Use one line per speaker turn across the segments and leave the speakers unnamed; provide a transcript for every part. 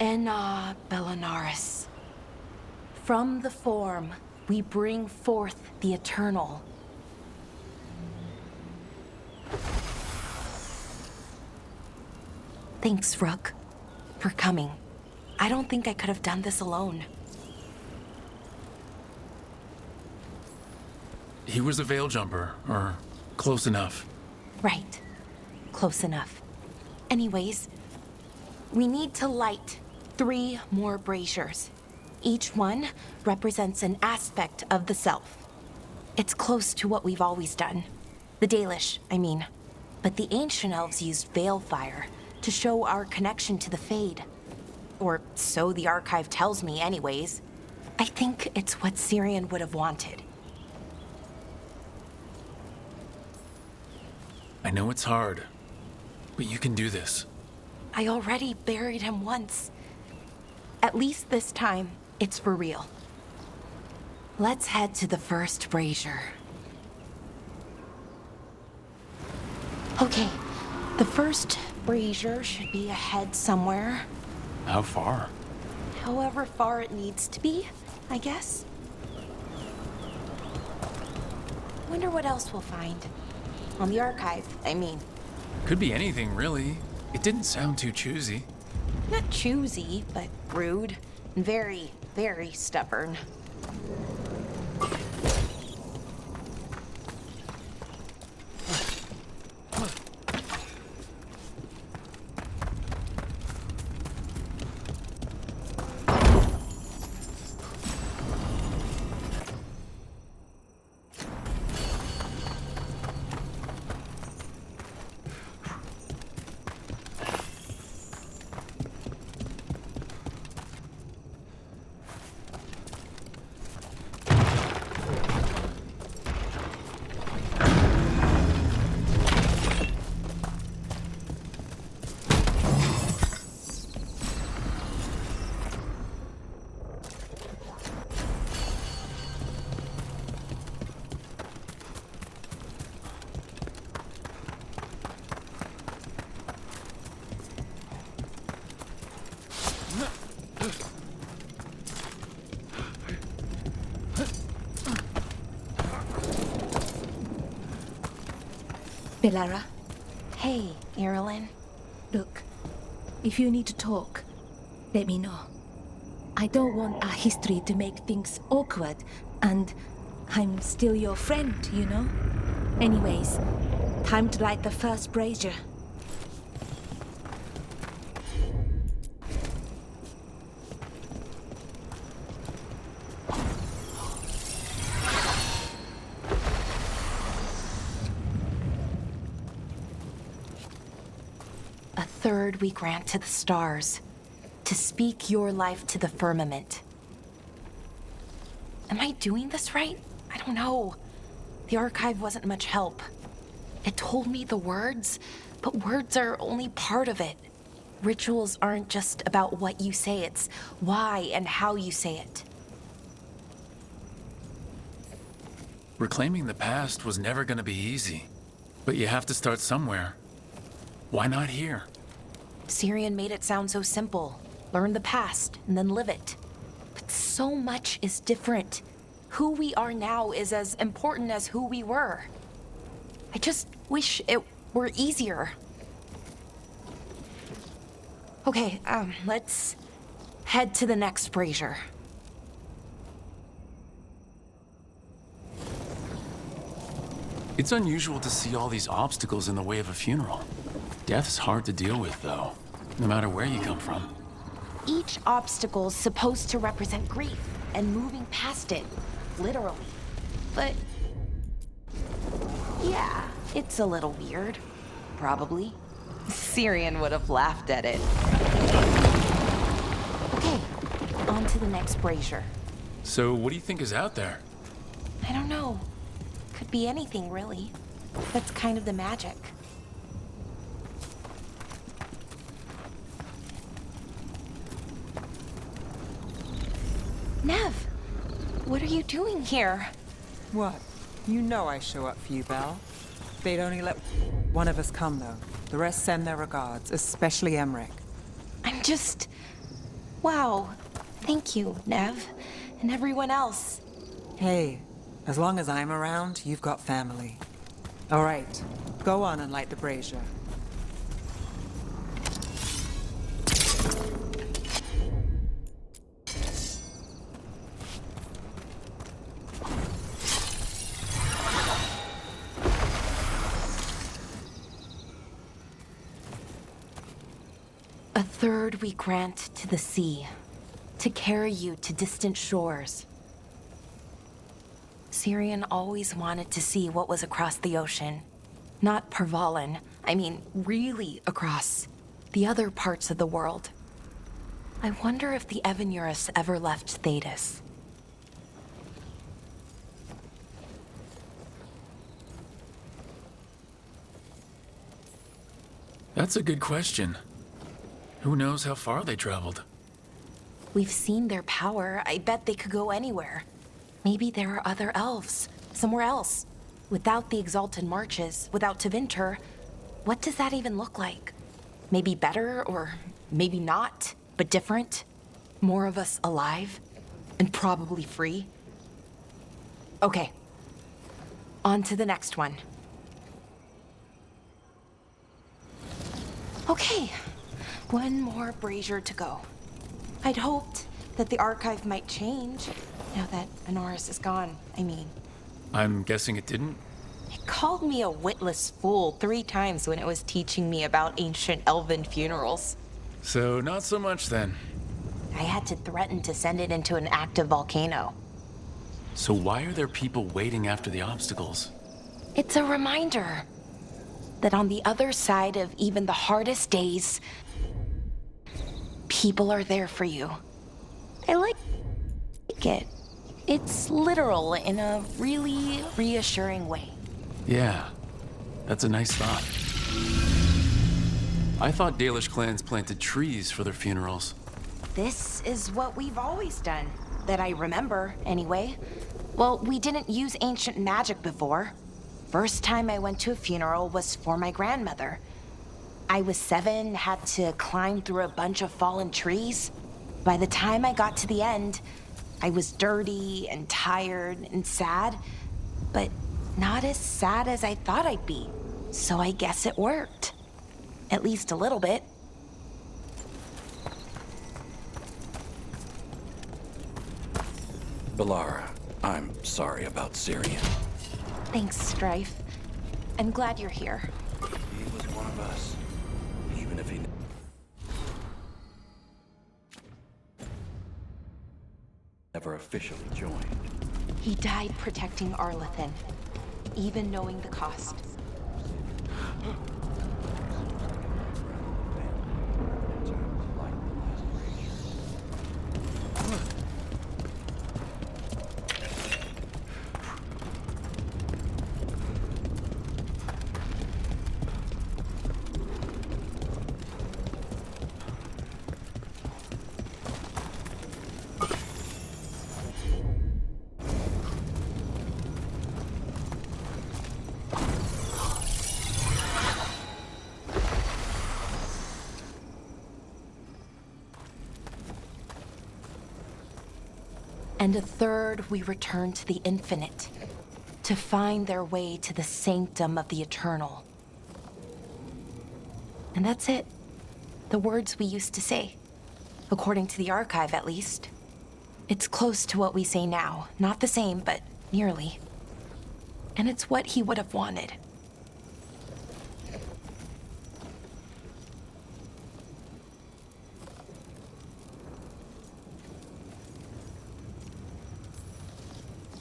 Enna Bellinaris. From the form, we bring forth the eternal. Thanks, Rook, for coming. I don't think I could have done this alone.
He was a veil jumper, or close enough.
Right. Close enough. Anyways, we need to light 3 more braziers. Each one represents an aspect of the self. It's close to what we've always done. The Dalish, I mean. But the ancient elves used veil fire to show our connection to the Fade. Or so the archive tells me anyways. I think it's what Syrian would have wanted.
I know it's hard, but you can do this.
I already buried him once. At least this time, it's for real. Let's head to the first brazier. Okay, the first brazier should be ahead somewhere.
How far?
However far it needs to be, I guess. Wonder what else we'll find. On the archive, I mean.
Could be anything, really. It didn't sound too choosy.
Not choosy, but rude. And very, very stubborn.
Belara,
Hey, Irilyn.
look, if you need to talk, let me know. I don't want our history to make things awkward, and I'm still your friend, you know? Anyways, time to light the first brazier.
A third we grant to the stars, to speak your life to the firmament. Am I doing this right? I don't know. The archive wasn't much help. It told me the words, but words are only part of it. Rituals aren't just about what you say, it's why and how you say it.
Reclaiming the past was never going to be easy, but you have to start somewhere. Why not here?
Syrian made it sound so simple. Learn the past and then live it. But so much is different. Who we are now is as important as who we were. I just wish it were easier. Okay, let's head to the next brazier.
It's unusual to see all these obstacles in the way of a funeral. Death's hard to deal with, though, no matter where you come from.
Each obstacle's supposed to represent grief and moving past it, literally. But yeah, it's a little weird. Probably. Syrian would have laughed at it. Okay, on to the next brazier.
So what do you think is out there?
I don't know. Could be anything, really. That's kind of the magic. Nev, what are you doing here?
What? You know I show up for you, Belle. They'd only let one of us come, though. The rest send their regards, especially Emmerich.
I'm just Wow. Thank you, Nev. And everyone else.
Hey, as long as I'm around, you've got family. All right, go on and light the brazier.
A third we grant to the sea, to carry you to distant shores. Syrian always wanted to see what was across the ocean. Not Pervalin, I mean really across. The other parts of the world. I wonder if the Evanurus ever left Thetis.
That's a good question. Who knows how far they traveled?
We've seen their power. I bet they could go anywhere. Maybe there are other elves, somewhere else. Without the Exalted Marches, without Tevinter, what does that even look like? Maybe better, or maybe not, but different? More of us alive? And probably free? Okay. On to the next one. Okay. One more brazier to go. I'd hoped that the archive might change, now that Honoris is gone, I mean.
I'm guessing it didn't?
It called me a witless fool 3 times when it was teaching me about ancient elven funerals.
So, not so much then.
I had to threaten to send it into an active volcano.
So why are there people waiting after the obstacles?
It's a reminder that on the other side of even the hardest days, people are there for you. I like it. It's literal in a really reassuring way.
Yeah, that's a nice thought. I thought Dalish clans planted trees for their funerals.
This is what we've always done, that I remember, anyway. Well, we didn't use ancient magic before. First time I went to a funeral was for my grandmother. I was 7, had to climb through a bunch of fallen trees. By the time I got to the end, I was dirty and tired and sad, but not as sad as I thought I'd be. So I guess it worked. At least a little bit.
Balara, I'm sorry about Syrian.
Thanks, Strife. I'm glad you're here.
He was one of us, even if he never officially joined.
He died protecting Arlathan, even knowing the cost. And a third we return to the infinite, to find their way to the sanctum of the eternal. And that's it. The words we used to say. According to the archive, at least. It's close to what we say now. Not the same, but nearly. And it's what he would have wanted.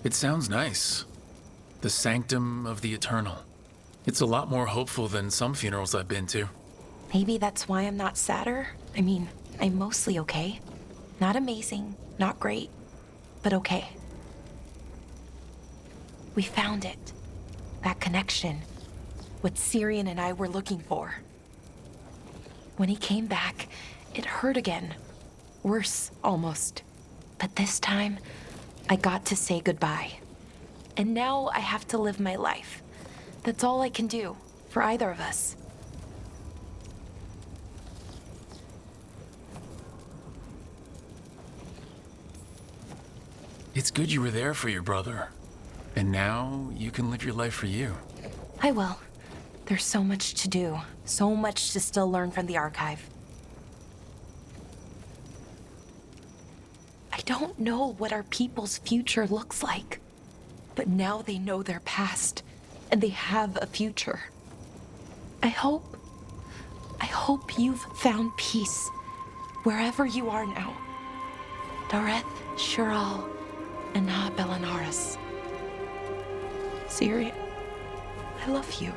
It sounds nice. The sanctum of the eternal. It's a lot more hopeful than some funerals I've been to.
Maybe that's why I'm not sadder. I mean, I'm mostly okay. Not amazing, not great, but okay. We found it. That connection. What Syrian and I were looking for. When he came back, it hurt again. Worse, almost. But this time, I got to say goodbye. And now I have to live my life. That's all I can do, for either of us.
It's good you were there for your brother. And now you can live your life for you.
I will. There's so much to do, so much to still learn from the archive. I don't know what our people's future looks like, but now they know their past, and they have a future. I hope you've found peace wherever you are now. Dareth, Shural, and Na Belanaris. Syria, I love you.